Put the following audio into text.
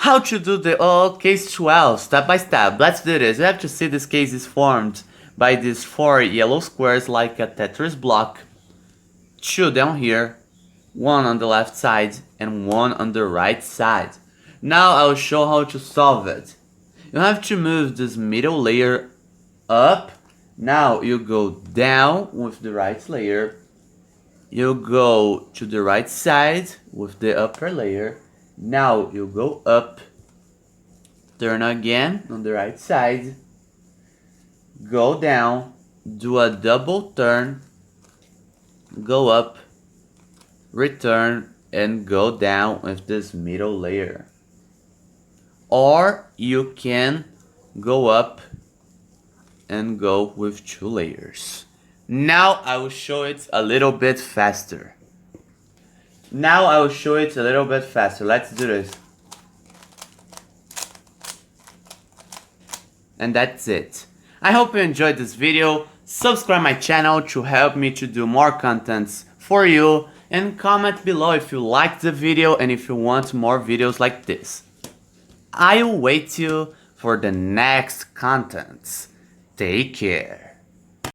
how to do the case 12 step by step. Let's do this. You have to see this case is formed by these 4 yellow squares like a Tetris block. 2 down here, 1 on the left side and 1 on the right side. Now I will show how to solve it. You have to move this middle layer up. Now you go down with the right layer. You go to the right side with the upper layer. Now you go up, turn again on the right side, go down, do a double turn, go up, return, and go down with this middle layer. Or you can go up and go with 2 layers. Now I will show it a little bit faster. Let's do this. And that's it. I hope you enjoyed this video. Subscribe my channel to help me to do more contents for you. And comment below if you liked the video and if you want more videos like this. I'll wait you for the next contents. Take care.